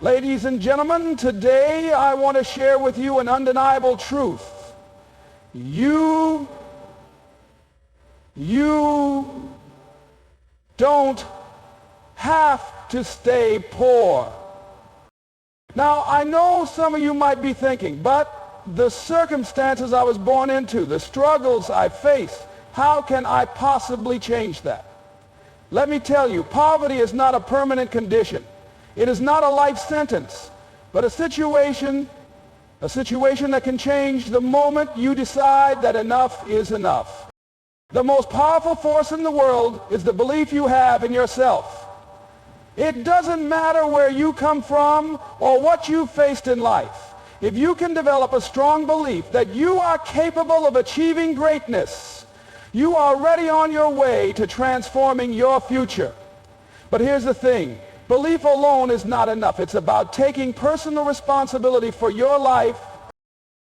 Ladies and gentlemen, today I want to share with you an undeniable truth. You don't have to stay poor. Now, I know some of you might be thinking, but the circumstances I was born into, the struggles I face, how can I possibly change that? Let me tell you, poverty is not a permanent condition. It is not a life sentence, but a situation that can change the moment you decide that enough is enough. The most powerful force in the world is the belief you have in yourself. It doesn't matter where you come from or what you faced in life. If you can develop a strong belief that you are capable of achieving greatness, you are already on your way to transforming your future. But here's the thing. Belief alone is not enough. It's about taking personal responsibility for your life.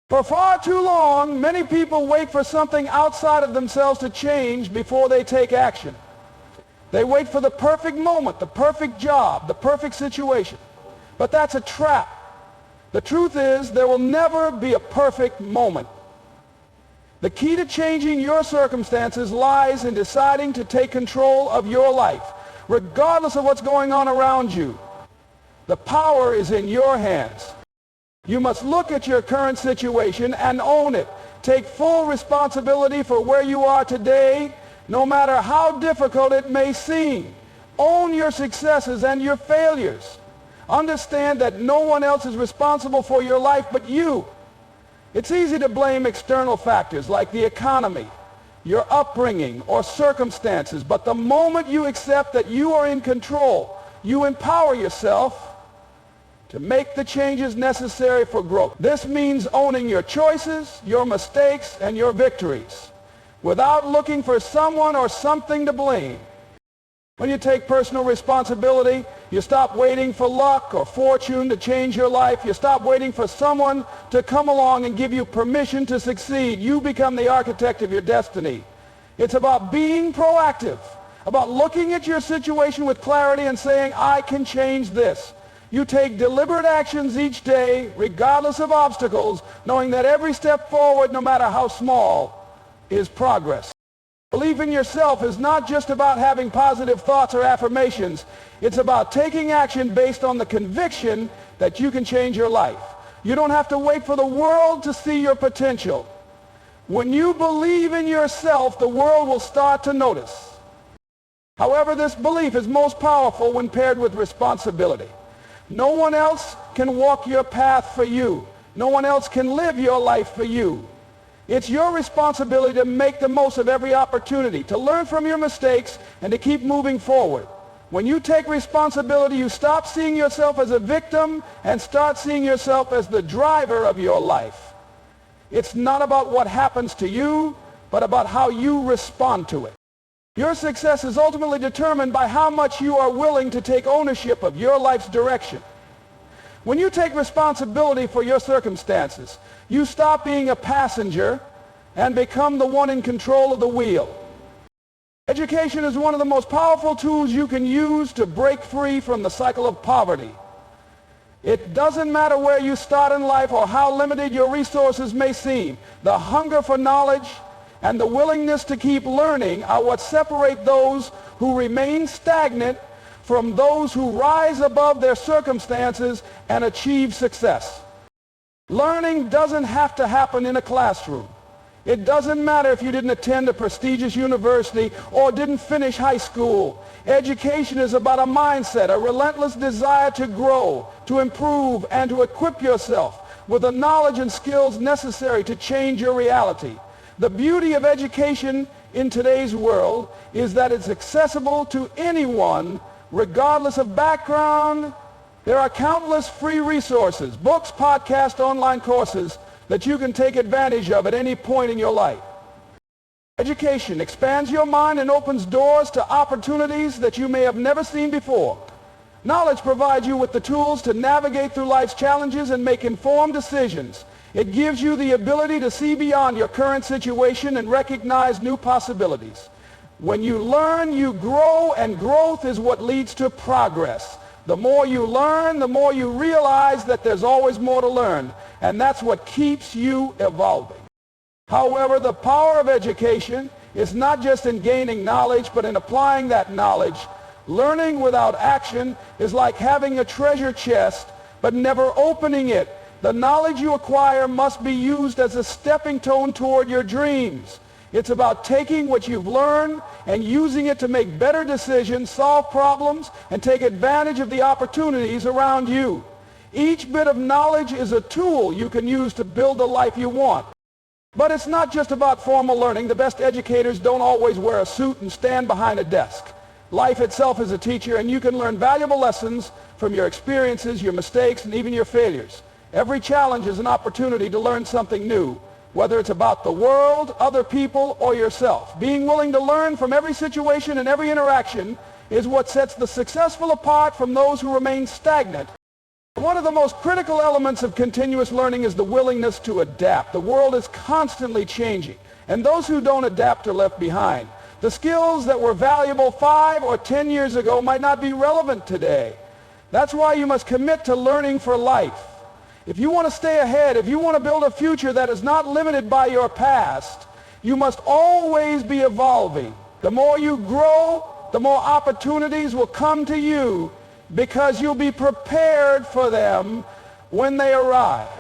For far too long, many people wait for something outside of themselves to change before they take action. They wait for the perfect moment, the perfect job, the perfect situation. But that's a trap. The truth is, there will never be a perfect moment. The key to changing your circumstances lies in deciding to take control of your life, regardless of what's going on around you. The power is in your hands. You must look at your current situation and own it. Take full responsibility for where you are today, no matter how difficult it may seem. Own your successes and your failures. Understand that no one else is responsible for your life but you. It's easy to blame external factors like the economy, your upbringing, or circumstances, but the moment you accept that you are in control, you empower yourself to make the changes necessary for growth. This means owning your choices, your mistakes, and your victories, without looking for someone or something to blame. When you take personal responsibility, you stop waiting for luck or fortune to change your life. You stop waiting for someone to come along and give you permission to succeed. You become the architect of your destiny. It's about being proactive, about looking at your situation with clarity and saying, I can change this. You take deliberate actions each day, regardless of obstacles, knowing that every step forward, no matter how small, is progress. Belief in yourself is not just about having positive thoughts or affirmations. It's about taking action based on the conviction that you can change your life. You don't have to wait for the world to see your potential. When you believe in yourself, the world will start to notice. However, this belief is most powerful when paired with responsibility. No one else can walk your path for you. No one else can live your life for you. It's your responsibility to make the most of every opportunity, to learn from your mistakes, and to keep moving forward. When you take responsibility, you stop seeing yourself as a victim and start seeing yourself as the driver of your life. It's not about what happens to you, but about how you respond to it. Your success is ultimately determined by how much you are willing to take ownership of your life's direction. When you take responsibility for your circumstances, you stop being a passenger and become the one in control of the wheel. Education is one of the most powerful tools you can use to break free from the cycle of poverty. It doesn't matter where you start in life or how limited your resources may seem. The hunger for knowledge and the willingness to keep learning are what separate those who remain stagnant from those who rise above their circumstances and achieve success. Learning doesn't have to happen in a classroom. It doesn't matter if you didn't attend a prestigious university or didn't finish high school. Education is about a mindset, a relentless desire to grow, to improve, and to equip yourself with the knowledge and skills necessary to change your reality. The beauty of education in today's world is that it's accessible to anyone, regardless of background. There are countless free resources, books, podcasts, online courses that you can take advantage of at any point in your life. Education expands your mind and opens doors to opportunities that you may have never seen before. Knowledge provides you with the tools to navigate through life's challenges and make informed decisions. It gives you the ability to see beyond your current situation and recognize new possibilities. When you learn, you grow, and growth is what leads to progress. The more you learn, the more you realize that there's always more to learn, and that's what keeps you evolving. However, the power of education is not just in gaining knowledge, but in applying that knowledge. Learning without action is like having a treasure chest, but never opening it. The knowledge you acquire must be used as a stepping stone toward your dreams. It's about taking what you've learned and using it to make better decisions, solve problems, and take advantage of the opportunities around you. Each bit of knowledge is a tool you can use to build the life you want. But it's not just about formal learning. The best educators don't always wear a suit and stand behind a desk. Life itself is a teacher, and you can learn valuable lessons from your experiences, your mistakes, and even your failures. Every challenge is an opportunity to learn something new, whether it's about the world, other people, or yourself. Being willing to learn from every situation and every interaction is what sets the successful apart from those who remain stagnant. One of the most critical elements of continuous learning is the willingness to adapt. The world is constantly changing, and those who don't adapt are left behind. The skills that were valuable 5 or 10 years ago might not be relevant today. That's why you must commit to learning for life. If you want to stay ahead, if you want to build a future that is not limited by your past, you must always be evolving. The more you grow, the more opportunities will come to you, because you'll be prepared for them when they arrive.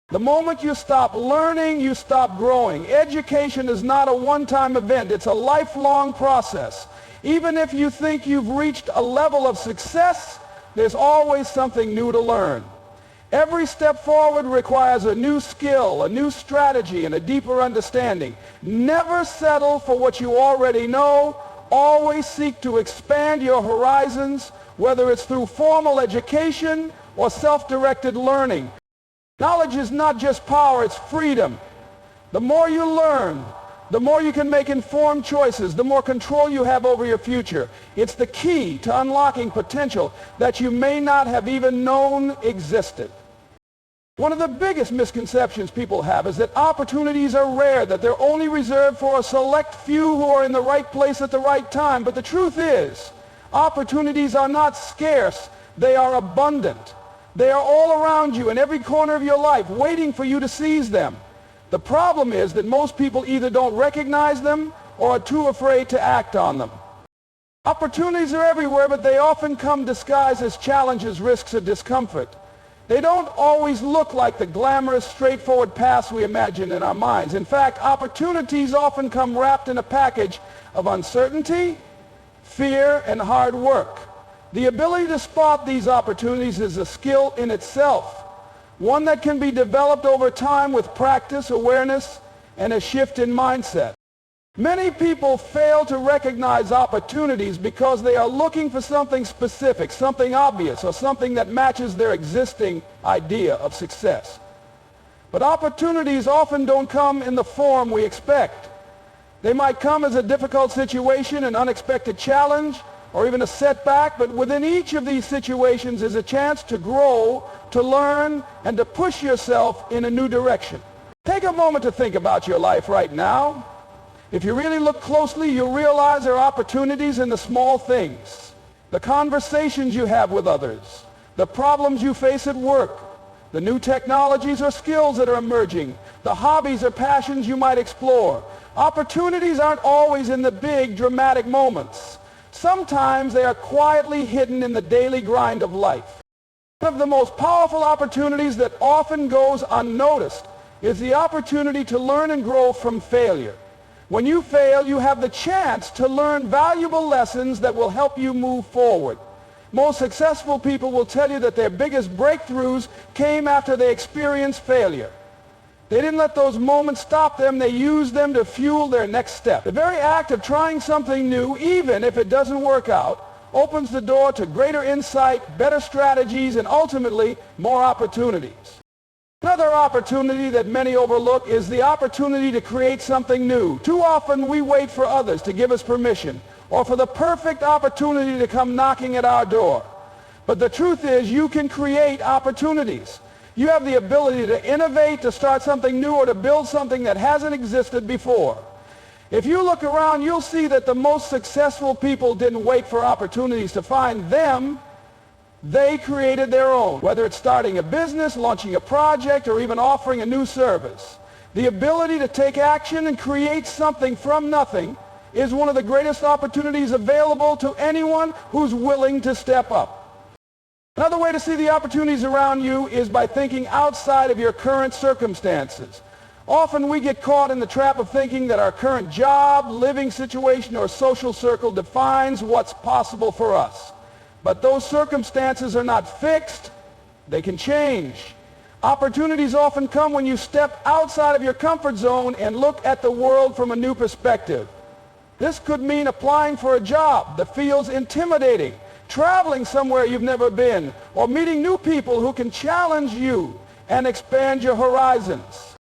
The moment you stop learning, you stop growing. Education is not a one-time event. It's a lifelong process. Even if you think you've reached a level of success, there's always something new to learn. Every step forward requires a new skill, a new strategy, and a deeper understanding. Never settle for what you already know. Always seek to expand your horizons, whether it's through formal education or self-directed learning. Knowledge is not just power, it's freedom. The more you learn, the more you can make informed choices, the more control you have over your future. It's the key to unlocking potential that you may not have even known existed. One of the biggest misconceptions people have is that opportunities are rare, that they're only reserved for a select few who are in the right place at the right time. But the truth is, opportunities are not scarce, they are abundant. They are all around you in every corner of your life, waiting for you to seize them. The problem is that most people either don't recognize them or are too afraid to act on them. Opportunities are everywhere, but they often come disguised as challenges, risks, or discomfort. They don't always look like the glamorous, straightforward paths we imagine in our minds. In fact, opportunities often come wrapped in a package of uncertainty, fear, and hard work. The ability to spot these opportunities is a skill in itself, one that can be developed over time with practice, awareness, and a shift in mindset. Many people fail to recognize opportunities because they are looking for something specific, something obvious, or something that matches their existing idea of success. But opportunities often don't come in the form we expect. They might come as a difficult situation, an unexpected challenge, or even a setback, but within each of these situations is a chance to grow, to learn, and to push yourself in a new direction. Take a moment to think about your life right now. If you really look closely, you'll realize there are opportunities in the small things. The conversations you have with others, the problems you face at work, the new technologies or skills that are emerging, the hobbies or passions you might explore. Opportunities aren't always in the big, dramatic moments. Sometimes they are quietly hidden in the daily grind of life. One of the most powerful opportunities that often goes unnoticed is the opportunity to learn and grow from failure. When you fail, you have the chance to learn valuable lessons that will help you move forward. Most successful people will tell you that their biggest breakthroughs came after they experienced failure. They didn't let those moments stop them. They used them to fuel their next step. The very act of trying something new, even if it doesn't work out, opens the door to greater insight, better strategies, and ultimately more opportunities. Another opportunity that many overlook is the opportunity to create something new. Too often we wait for others to give us permission or for the perfect opportunity to come knocking at our door. But the truth is, you can create opportunities. You have the ability to innovate, to start something new, or to build something that hasn't existed before. If you look around, you'll see that the most successful people didn't wait for opportunities to find them. They created their own, whether it's starting a business, launching a project, or even offering a new service. The ability to take action and create something from nothing is one of the greatest opportunities available to anyone who's willing to step up. Another way to see the opportunities around you is by thinking outside of your current circumstances. Often we get caught in the trap of thinking that our current job, living situation, or social circle defines what's possible for us. But those circumstances are not fixed. They can change. Opportunities often come when you step outside of your comfort zone and look at the world from a new perspective. This could mean applying for a job that feels intimidating, traveling somewhere you've never been, or meeting new people who can challenge you and expand your horizons.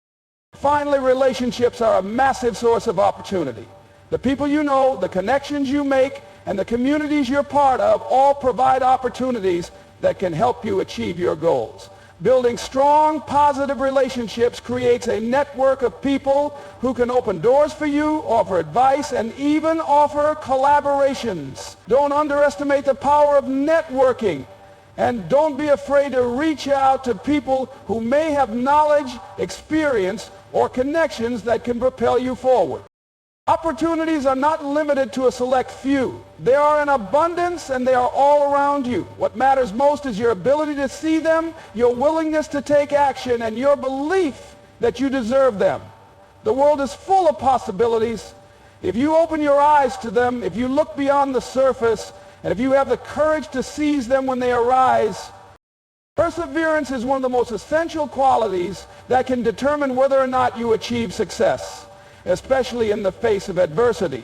Finally, relationships are a massive source of opportunity. The people you know, the connections you make, and the communities you're part of all provide opportunities that can help you achieve your goals. Building strong, positive relationships creates a network of people who can open doors for you, offer advice, and even offer collaborations. Don't underestimate the power of networking, and don't be afraid to reach out to people who may have knowledge, experience, or connections that can propel you forward. Opportunities are not limited to a select few. They are in abundance and they are all around you. What matters most is your ability to see them, your willingness to take action, and your belief that you deserve them. The world is full of possibilities. If you open your eyes to them, if you look beyond the surface, and if you have the courage to seize them when they arise, perseverance is one of the most essential qualities that can determine whether or not you achieve success, especially in the face of adversity.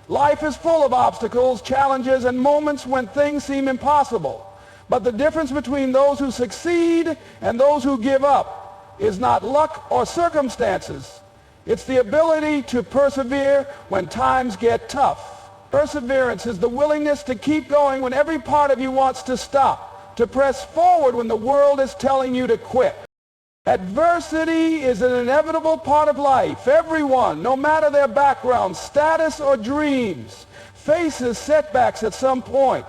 Life is full of obstacles, challenges, and moments when things seem impossible. But the difference between those who succeed and those who give up is not luck or circumstances. It's the ability to persevere when times get tough. Perseverance is the willingness to keep going when every part of you wants to stop, to press forward when the world is telling you to quit. Adversity is an inevitable part of life. Everyone, no matter their background, status, or dreams, faces setbacks at some point.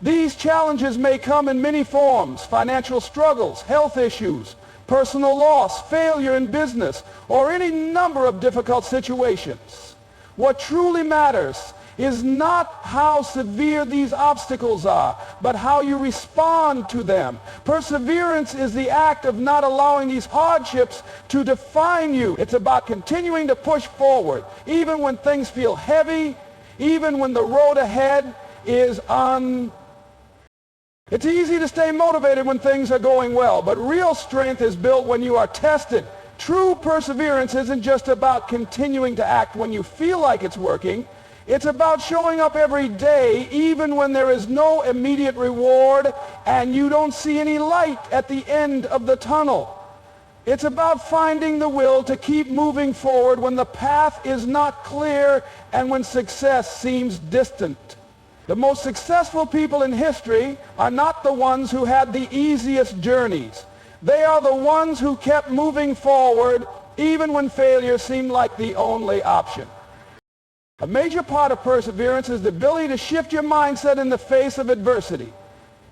These challenges may come in many forms: financial struggles, health issues, personal loss, failure in business, or any number of difficult situations. What truly matters is not how severe these obstacles are, but how you respond to them. Perseverance is the act of not allowing these hardships to define you. It's about continuing to push forward, even when things feel heavy, even when the road ahead is It's easy to stay motivated when things are going well, but real strength is built when you are tested. True perseverance isn't just about continuing to act when you feel like it's working. It's about showing up every day, even when there is no immediate reward and you don't see any light at the end of the tunnel. It's about finding the will to keep moving forward when the path is not clear and when success seems distant. The most successful people in history are not the ones who had the easiest journeys. They are the ones who kept moving forward even when failure seemed like the only option. A major part of perseverance is the ability to shift your mindset in the face of adversity.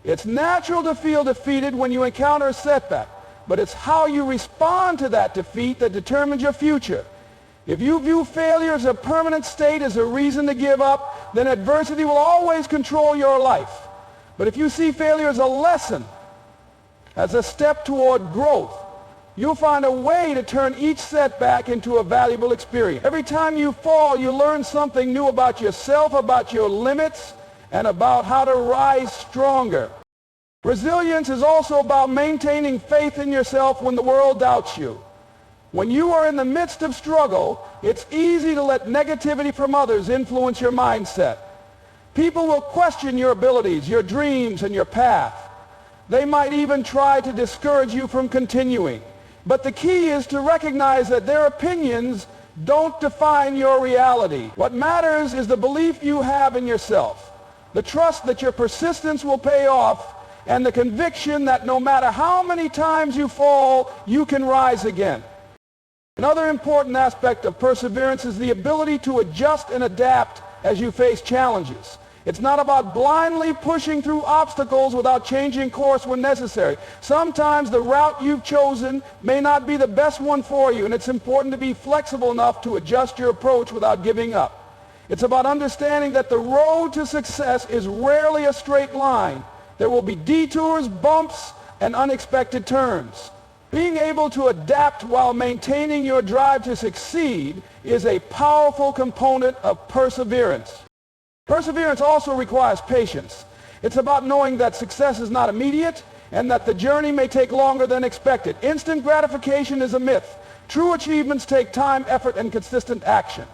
It's natural to feel defeated when you encounter a setback, but it's how you respond to that defeat that determines your future. If you view failure as a permanent state, as a reason to give up, then adversity will always control your life. But if you see failure as a lesson, as a step toward growth, you'll find a way to turn each setback into a valuable experience. Every time you fall, you learn something new about yourself, about your limits, and about how to rise stronger. Resilience is also about maintaining faith in yourself when the world doubts you. When you are in the midst of struggle, it's easy to let negativity from others influence your mindset. People will question your abilities, your dreams, and your path. They might even try to discourage you from continuing. But the key is to recognize that their opinions don't define your reality. What matters is the belief you have in yourself, the trust that your persistence will pay off, and the conviction that no matter how many times you fall, you can rise again. Another important aspect of perseverance is the ability to adjust and adapt as you face challenges. It's not about blindly pushing through obstacles without changing course when necessary. Sometimes the route you've chosen may not be the best one for you, and it's important to be flexible enough to adjust your approach without giving up. It's about understanding that the road to success is rarely a straight line. There will be detours, bumps, and unexpected turns. Being able to adapt while maintaining your drive to succeed is a powerful component of perseverance. Perseverance also requires patience. It's about knowing that success is not immediate and that the journey may take longer than expected. Instant gratification is a myth. True achievements take time, effort, and consistent action.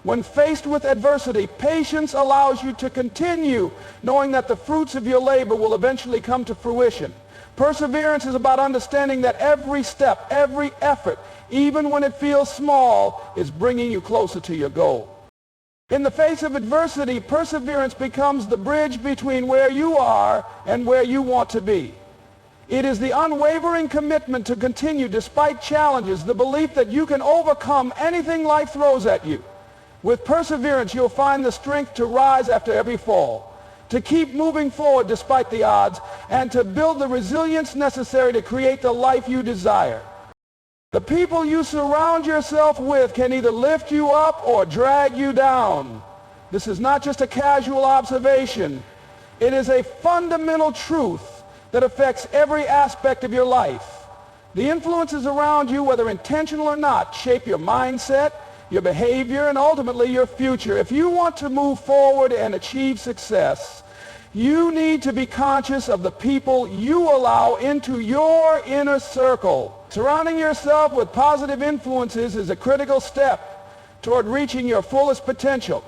When faced with adversity, patience allows you to continue knowing that the fruits of your labor will eventually come to fruition. Perseverance is about understanding that every step, every effort, even when it feels small, is bringing you closer to your goal. In the face of adversity, perseverance becomes the bridge between where you are and where you want to be. It is the unwavering commitment to continue despite challenges, the belief that you can overcome anything life throws at you. With perseverance, you'll find the strength to rise after every fall, to keep moving forward despite the odds, and to build the resilience necessary to create the life you desire. The people you surround yourself with can either lift you up or drag you down. This is not just a casual observation. It is a fundamental truth that affects every aspect of your life. The influences around you, whether intentional or not, shape your mindset, your behavior, and ultimately your future. If you want to move forward and achieve success, you need to be conscious of the people you allow into your inner circle. Surrounding yourself with positive influences is a critical step toward reaching your fullest potential.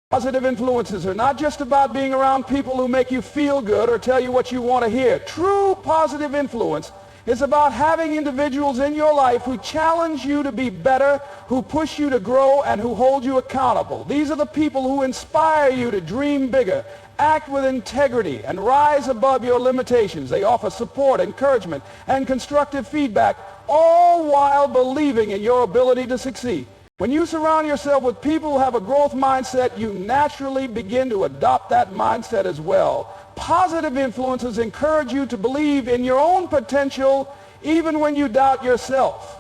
Positive influences are not just about being around people who make you feel good or tell you what you want to hear. True positive influence is about having individuals in your life who challenge you to be better, who push you to grow, and who hold you accountable. These are the people who inspire you to dream bigger, act with integrity, and rise above your limitations. They offer support, encouragement, and constructive feedback, all while believing in your ability to succeed. When you surround yourself with people who have a growth mindset, you naturally begin to adopt that mindset as well. Positive influences encourage you to believe in your own potential even when you doubt yourself.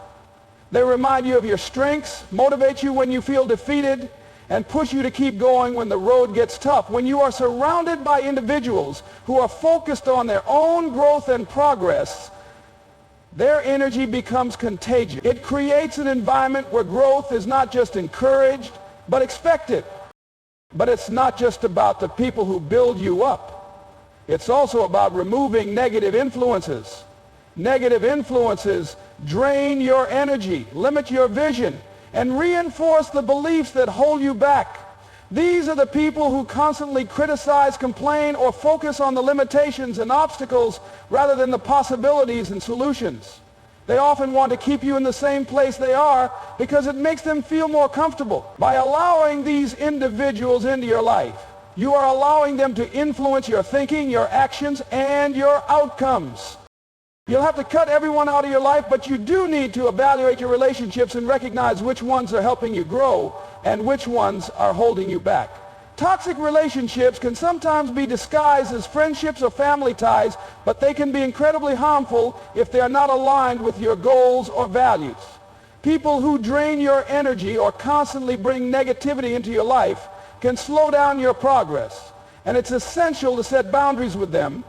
They remind you of your strengths, motivate you when you feel defeated, and push you to keep going when the road gets tough. When you are surrounded by individuals who are focused on their own growth and progress, their energy becomes contagious. It creates an environment where growth is not just encouraged, but expected. But it's not just about the people who build you up. It's also about removing negative influences. Negative influences drain your energy, limit your vision, and reinforce the beliefs that hold you back. These are the people who constantly criticize, complain, or focus on the limitations and obstacles rather than the possibilities and solutions. They often want to keep you in the same place they are because it makes them feel more comfortable. By allowing these individuals into your life, you are allowing them to influence your thinking, your actions, and your outcomes. You'll have to cut everyone out of your life, but you do need to evaluate your relationships and recognize which ones are helping you grow and which ones are holding you back. Toxic relationships can sometimes be disguised as friendships or family ties, but they can be incredibly harmful if they are not aligned with your goals or values. People who drain your energy or constantly bring negativity into your life can slow down your progress, and it's essential to set boundaries with them.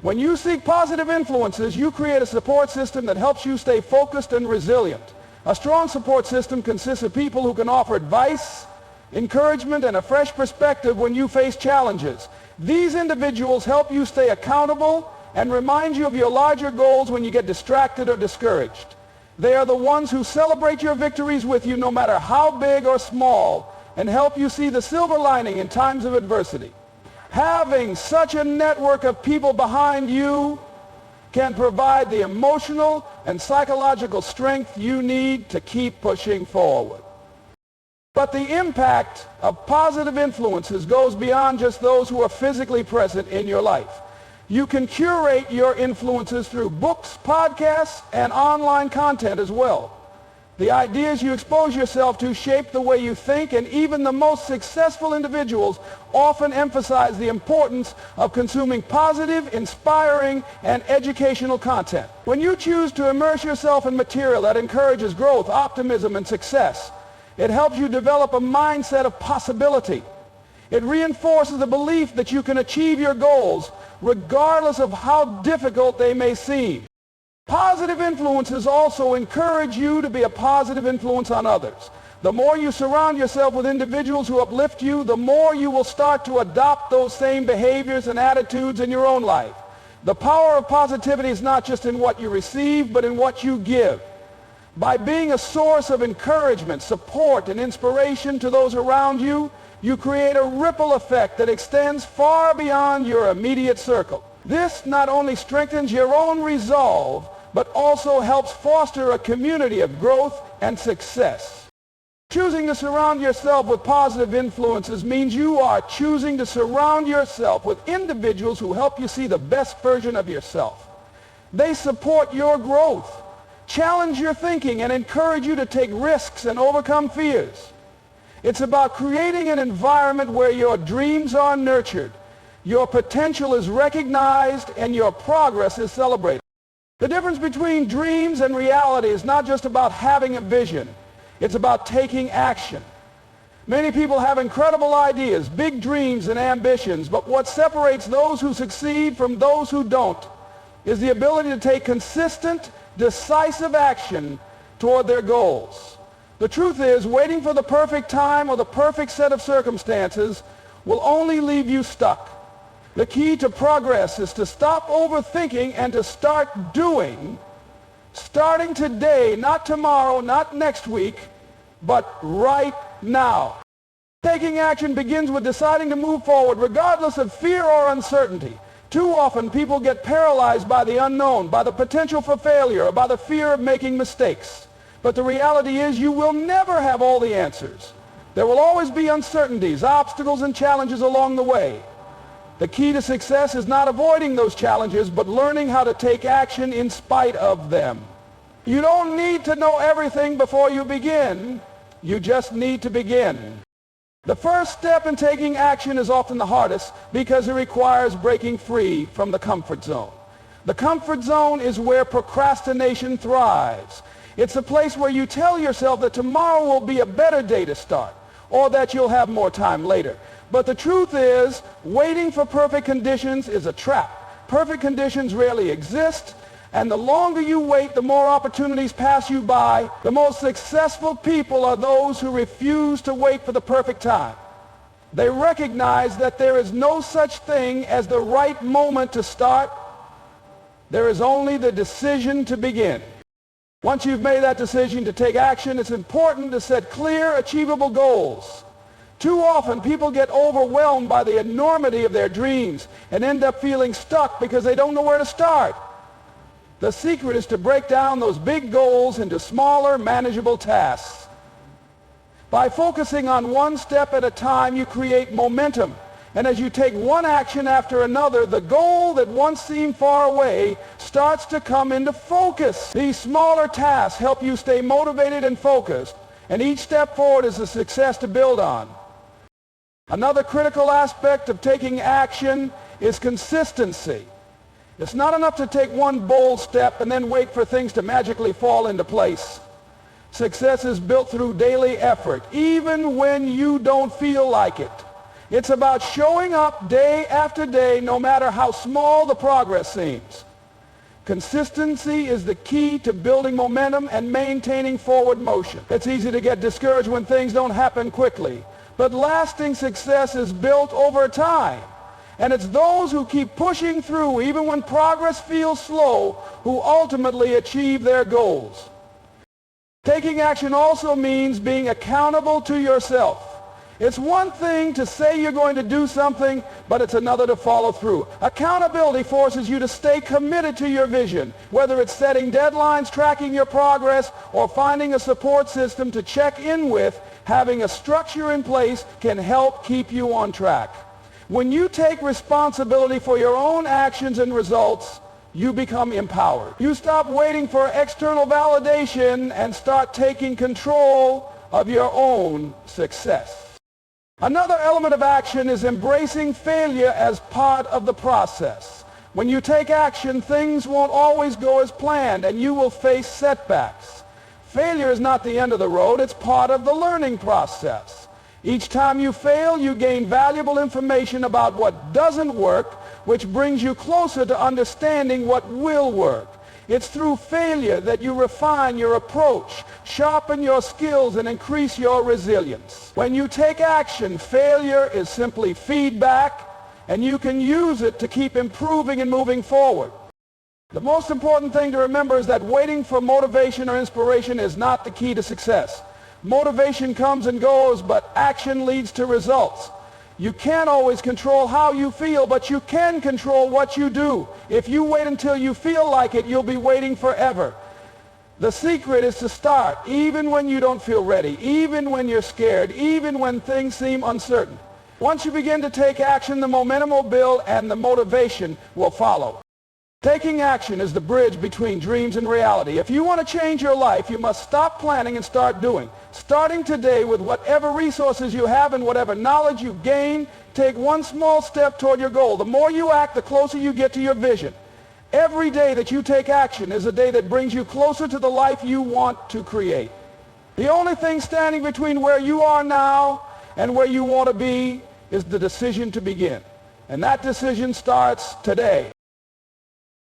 When you seek positive influences, you create a support system that helps you stay focused and resilient. A strong support system consists of people who can offer advice, encouragement, and a fresh perspective when you face challenges. These individuals help you stay accountable and remind you of your larger goals when you get distracted or discouraged. They are the ones who celebrate your victories with you no matter how big or small and help you see the silver lining in times of adversity. Having such a network of people behind you can provide the emotional and psychological strength you need to keep pushing forward. But the impact of positive influences goes beyond just those who are physically present in your life. You can curate your influences through books, podcasts, and online content as well. The ideas you expose yourself to shape the way you think, and even the most successful individuals often emphasize the importance of consuming positive, inspiring, and educational content. When you choose to immerse yourself in material that encourages growth, optimism, and success, it helps you develop a mindset of possibility. It reinforces the belief that you can achieve your goals, regardless of how difficult they may seem. Positive influences also encourage you to be a positive influence on others. The more you surround yourself with individuals who uplift you, the more you will start to adopt those same behaviors and attitudes in your own life. The power of positivity is not just in what you receive, but in what you give. By being a source of encouragement, support, and inspiration to those around you, you create a ripple effect that extends far beyond your immediate circle. This not only strengthens your own resolve, but also helps foster a community of growth and success. Choosing to surround yourself with positive influences means you are choosing to surround yourself with individuals who help you see the best version of yourself. They support your growth, challenge your thinking, and encourage you to take risks and overcome fears. It's about creating an environment where your dreams are nurtured, your potential is recognized, and your progress is celebrated. The difference between dreams and reality is not just about having a vision. It's about taking action. Many people have incredible ideas, big dreams and ambitions, but what separates those who succeed from those who don't is the ability to take consistent, decisive action toward their goals. The truth is, waiting for the perfect time or the perfect set of circumstances will only leave you stuck. The key to progress is to stop overthinking and to start doing, starting today, not tomorrow, not next week, but right now. Taking action begins with deciding to move forward regardless of fear or uncertainty. Too often people get paralyzed by the unknown, by the potential for failure, or by the fear of making mistakes. But the reality is you will never have all the answers. There will always be uncertainties, obstacles, and challenges along the way. The key to success is not avoiding those challenges, but learning how to take action in spite of them. You don't need to know everything before you begin. You just need to begin. The first step in taking action is often the hardest because it requires breaking free from the comfort zone. The comfort zone is where procrastination thrives. It's a place where you tell yourself that tomorrow will be a better day to start, or that you'll have more time later. But the truth is, waiting for perfect conditions is a trap. Perfect conditions rarely exist, and the longer you wait, the more opportunities pass you by. The most successful people are those who refuse to wait for the perfect time. They recognize that there is no such thing as the right moment to start. There is only the decision to begin. Once you've made that decision to take action, it's important to set clear, achievable goals. Too often, people get overwhelmed by the enormity of their dreams and end up feeling stuck because they don't know where to start. The secret is to break down those big goals into smaller, manageable tasks. By focusing on one step at a time, you create momentum. And as you take one action after another, the goal that once seemed far away starts to come into focus. These smaller tasks help you stay motivated and focused, and each step forward is a success to build on. Another critical aspect of taking action is consistency. It's not enough to take one bold step and then wait for things to magically fall into place. Success is built through daily effort, even when you don't feel like it. It's about showing up day after day, no matter how small the progress seems. Consistency is the key to building momentum and maintaining forward motion. It's easy to get discouraged when things don't happen quickly, but lasting success is built over time. And it's those who keep pushing through, even when progress feels slow, who ultimately achieve their goals. Taking action also means being accountable to yourself. It's one thing to say you're going to do something, but it's another to follow through. Accountability forces you to stay committed to your vision, whether it's setting deadlines, tracking your progress, or finding a support system to check in with. Having a structure in place can help keep you on track. When you take responsibility for your own actions and results, you become empowered. You stop waiting for external validation and start taking control of your own success. Another element of action is embracing failure as part of the process. When you take action, things won't always go as planned, and you will face setbacks. Failure is not the end of the road, it's part of the learning process. Each time you fail, you gain valuable information about what doesn't work, which brings you closer to understanding what will work. It's through failure that you refine your approach, sharpen your skills, and increase your resilience. When you take action, failure is simply feedback, and you can use it to keep improving and moving forward. The most important thing to remember is that waiting for motivation or inspiration is not the key to success. Motivation comes and goes, but action leads to results. You can't always control how you feel, but you can control what you do. If you wait until you feel like it, you'll be waiting forever. The secret is to start, even when you don't feel ready, even when you're scared, even when things seem uncertain. Once you begin to take action, the momentum will build and the motivation will follow. Taking action is the bridge between dreams and reality. If you want to change your life, you must stop planning and start doing. Starting today with whatever resources you have and whatever knowledge you gain, take one small step toward your goal. The more you act, the closer you get to your vision. Every day that you take action is a day that brings you closer to the life you want to create. The only thing standing between where you are now and where you want to be is the decision to begin. And that decision starts today.